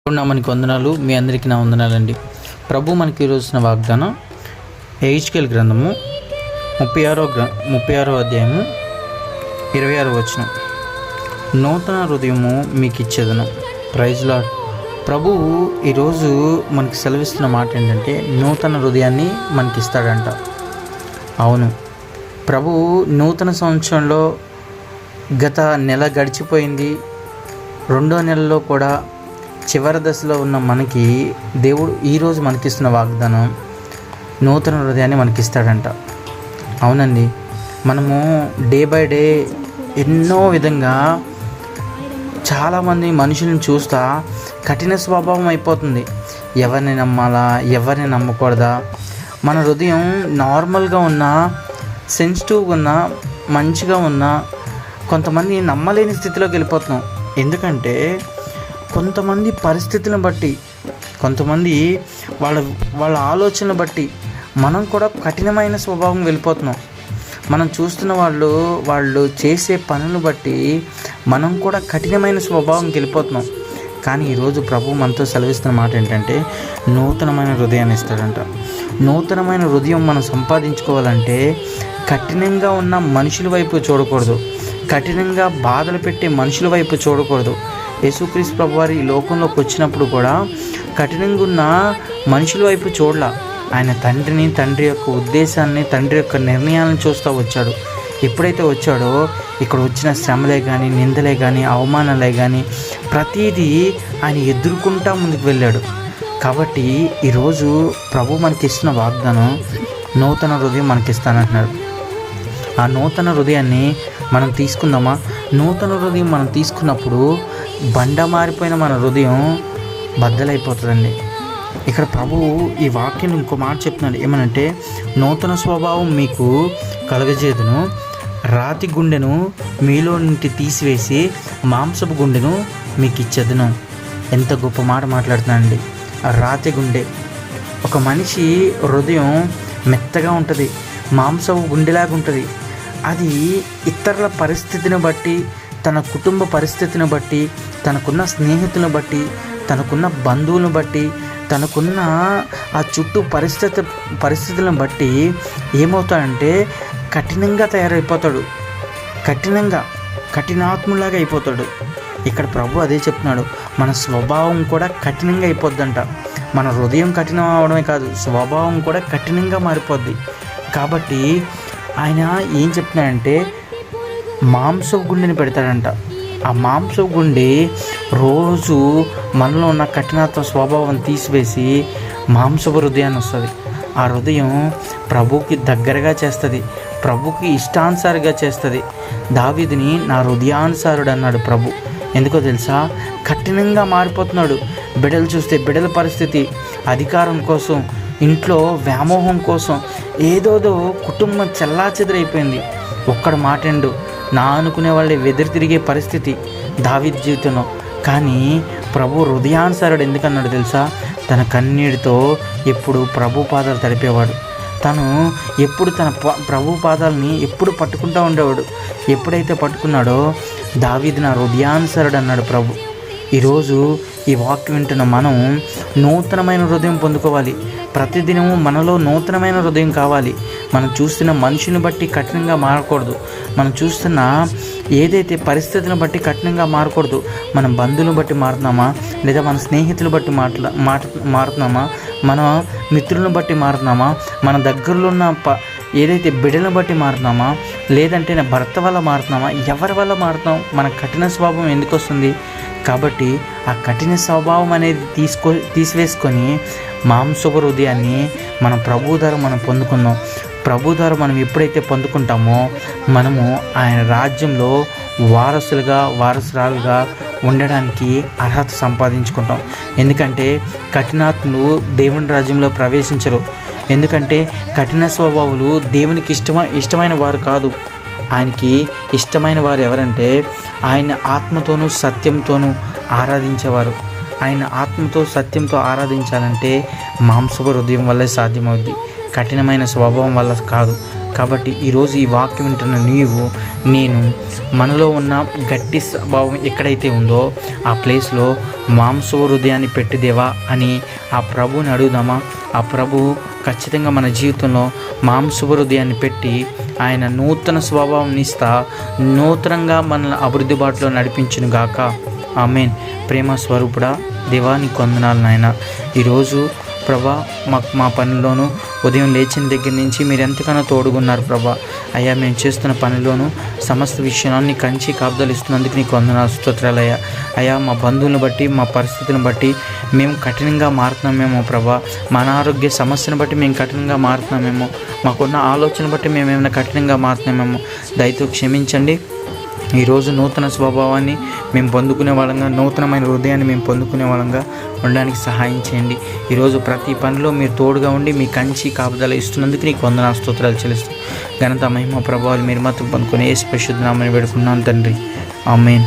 మనకి వందనాలు. మీ అందరికీ నా వందనాలండి. ప్రభు మనకి ఈరోజున వాగ్దానం హెచ్కేల్ గ్రంథము 36వ అధ్యాయము 26వ వచనం. నూతన హృదయము మీకు ఇచ్చేదను. Praise lord. ప్రభువు ఈరోజు మనకి సెలవిస్తున్న మాట ఏంటంటే నూతన హృదయాన్ని మనకి ఇస్తాడంట. అవును, ప్రభువు నూతన సంవత్సరంలో గత నెల గడిచిపోయింది. రెండో నెలలో కూడా చివరి దశలో ఉన్న మనకి దేవుడు ఈరోజు మనకిస్తున్న వాగ్దానం నూతన హృదయాన్ని మనకిస్తాడంట. అవునండి, మనము డే బై డే ఎన్నో విధంగా చాలామంది మనుషులను చూస్తా కఠిన స్వభావం అయిపోతుంది. ఎవరిని నమ్మాలా, ఎవరిని నమ్మకూడదా, మన హృదయం నార్మల్గా ఉన్నా, సెన్సిటివ్గా ఉన్నా, మంచిగా ఉన్నా కొంతమంది నమ్మలేని స్థితిలోకి వెళ్ళిపోతున్నాం. ఎందుకంటే కొంతమంది పరిస్థితులను బట్టి, కొంతమంది వాళ్ళ ఆలోచనలు బట్టి మనం కూడా కఠినమైన స్వభావం వెళ్ళిపోతున్నాం. మనం చూస్తున్న వాళ్ళు చేసే పనులు బట్టి మనం కూడా కఠినమైన స్వభావంకి వెళ్ళిపోతున్నాం. కానీ ఈరోజు ప్రభు మనతో సెలవిస్తున్న మాట ఏంటంటే నూతనమైన హృదయాన్ని ఇస్తాడంట. నూతనమైన హృదయం మనం సంపాదించుకోవాలంటే కఠినంగా ఉన్న మనుషుల వైపు చూడకూడదు, కఠినంగా బాధలు పెట్టే మనుషుల వైపు చూడకూడదు. యేసుక్రీస్తు ప్రభువారు ఈ లోకంలోకి వచ్చినప్పుడు కూడా కఠినంగా ఉన్న మనుషుల వైపు చూడలా. ఆయన తండ్రిని, తండ్రి యొక్క ఉద్దేశాన్ని, తండ్రి యొక్క నిర్ణయాలను చూస్తూ వచ్చాడు. ఎప్పుడైతే వచ్చాడో ఇక్కడ వచ్చిన శ్రమలే కానీ, నిందలే కానీ, అవమానాలే కానీ ప్రతీదీ ఆయన ఎదుర్కొంటా ముందుకు వెళ్ళాడు. కాబట్టి ఈరోజు ప్రభు మనకి ఇస్తున్న వాగ్దానం నూతన హృదయం మనకిస్తానంటున్నాడు. ఆ నూతన హృదయాన్ని మనం తీసుకుందామా? నూతన హృదయం మనం తీసుకున్నప్పుడు బండ మారిపోయిన మన హృదయం బద్దలైపోతుందండి. ఇక్కడ ప్రభువు ఈ వాక్యం ఇంకో మాట చెప్తున్నాడు. ఏమనంటే నూతన స్వభావం మీకు కలగజేదును, రాతి గుండెను మీలో నుండి తీసివేసి మాంసపు గుండెను మీకు ఇచ్చేదను. ఎంత గొప్ప మాట మాట్లాడుతున్నానండి. ఆ రాతి గుండె, ఒక మనిషి హృదయం మెత్తగా ఉంటుంది, మాంసపు గుండెలాగా ఉంటుంది. అది ఇతరుల పరిస్థితిని బట్టి, తన కుటుంబ పరిస్థితిని బట్టి, తనకున్న స్నేహితులను బట్టి, తనకున్న బంధువులను బట్టి, తనకున్న ఆ చుట్టూ పరిస్థితులను బట్టి ఏమవుతాడంటే కఠినంగా తయారైపోతాడు, కఠినాత్ములాగా అయిపోతాడు. ఇక్కడ ప్రభు అదే చెప్తున్నాడు, మన స్వభావం కూడా కఠినంగా అయిపోద్దంట. మన హృదయం కఠినం అవడమే కాదు, స్వభావం కూడా కఠినంగా మారిపోద్ది. కాబట్టి ఆయన ఏం చెప్తున్నాడంటే మాంసపు గుండెని పెడతాడంట. ఆ మాంసపు గుండె రోజు మనలో ఉన్న కఠినత్వ స్వభావం తీసివేసి మాంసపు హృదయాన్ని వస్తుంది. ఆ హృదయం ప్రభుకి దగ్గరగా చేస్తుంది, ప్రభుకి ఇష్టానుసారిగా చేస్తుంది. దావీదుని నా హృదయానుసారుడు అన్నాడు ప్రభు. ఎందుకో తెలుసా? కఠినంగా మారిపోతున్నాడు. బిడ్డలు చూస్తే బిడ్డల పరిస్థితి, అధికారం కోసం, ఇంట్లో వ్యామోహం కోసం ఏదోదో కుటుంబం చెల్లాచెదరైపోయింది. ఒక్కడు మాటండు నా అనుకునే వాళ్ళే వెదురు తిరిగే పరిస్థితి దావీదు జీవితంలో. కానీ ప్రభు హృదయానుసారుడు ఎందుకన్నాడు తెలుసా? తన కన్నీటితో ఎప్పుడు ప్రభు పాదాలు తడిపేవాడు. తను ఎప్పుడు తన ప్రభు పాదాలని ఎప్పుడు పట్టుకుంటూ ఉండేవాడు. ఎప్పుడైతే పట్టుకున్నాడో దావీదు నా హృదయానుసారుడు అన్నాడు ప్రభు. ఈరోజు ఈ వాక్యం వింటున్న మనం నూతనమైన హృదయం పొందుకోవాలి. ప్రతిదినము మనలో నూతనమైన హృదయం కావాలి. మనం చూస్తున్న మనుషుని బట్టి కఠినంగా మారకూడదు. మనం చూస్తున్న ఏదైతే పరిస్థితులను బట్టి కఠినంగా మారకూడదు. మన బంధువులను బట్టి మారుతున్నామా, లేదా మన స్నేహితులు బట్టి మారుతున్నామా, మన మిత్రులను బట్టి మారుతున్నామా, మన దగ్గరలో ఉన్న ఏదైతే బిడ్డలను బట్టి మారుతున్నామా, లేదంటే నా భర్త వల్ల మారుతున్నామా, ఎవరి వల్ల మారుతున్నాం? మన కఠిన స్వభావం ఎందుకు వస్తుంది? కాబట్టి ఆ కఠిన స్వభావం అనేది తీసివేసుకొని మాంసపు హృదయాన్ని మనం ప్రభు ద్వారా మనం పొందుకుందాం. ప్రభు ద్వారా మనం ఎప్పుడైతే పొందుకుంటామో మనము ఆయన రాజ్యంలో వారసురాలుగా ఉండడానికి అర్హత సంపాదించుకుంటాం. ఎందుకంటే కఠినాత్ములు దేవుని రాజ్యంలో ప్రవేశించరు. ఎందుకంటే కఠిన స్వభావాలు దేవునికి ఇష్టమైన వారు కాదు. ఆయనకి ఇష్టమైన వారు ఎవరంటే ఆయన ఆత్మతోనూ సత్యంతోనూ ఆరాధించేవారు. ఆయన ఆత్మతో సత్యంతో ఆరాధించాలంటే మాంసపు హృదయం వల్లే సాధ్యమవుద్ది, కఠినమైన స్వభావం వల్ల కాదు. కాబట్టి ఈరోజు ఈ వాక్యం వింటున్న నేను మనలో ఉన్న గట్టి స్వభావం ఎక్కడైతే ఉందో ఆ ప్లేస్లో మాంస హృదయాన్ని పెట్టి దేవా అని ఆ ప్రభువుని అడుగుదామా? ఆ ప్రభువు ఖచ్చితంగా మన జీవితంలో మాంస హృదయాన్ని పెట్టి ఆయన నూతన స్వభావం ఇస్తా నూతనంగా మనల్ని అభివృద్ధి బాటలో నడిపించును గాక. ఆమేన్. ప్రేమ స్వరూపుడా దేవా నీకు వందనాలు నాయన. ఈరోజు ప్రభా మా పనిలోనూ ఉదయం లేచిన దగ్గర నుంచి మీరు ఎంతగానో తోడుగున్నారు ప్రభా. అయ్యా మేము చేస్తున్న పనిలోనూ సమస్త విషయాన్ని కంచి కాపుదలు ఇస్తున్నందుకు నీకు వందనాలు, స్తోత్రాలయ్యా. అయ్యా మా బంధువులను బట్టి మా పరిస్థితులను బట్టి మేము కఠినంగా మారుతున్నామేమో ప్రభా, మన అనారోగ్య సమస్యను బట్టి మేము కఠినంగా మారుతున్నామేమో, మాకున్న ఆలోచన బట్టి మేము ఏమైనా కఠినంగా మారుతున్నామేమో దయతో క్షమించండి. ఈరోజు నూతన స్వభావాన్ని మేము పొందుకునే వాళ్ళంగా, నూతనమైన హృదయాన్ని మేము పొందుకునే వాళ్ళంగా ఉండడానికి సహాయం చేయండి. ఈరోజు ప్రతి పనిలో మీరు తోడుగా ఉండి మీ కంచి కాపుదల ఇస్తున్నందుకు నీకు వందనాలు, స్తోత్రాలు చెల్లిస్తూ ఘనత మహిమ ప్రభావాలు మీరు మాత్రం పొందుకుని యేసు పరిశుద్ధ నామమున వేడుకున్నాను తండ్రి. ఆమేన్.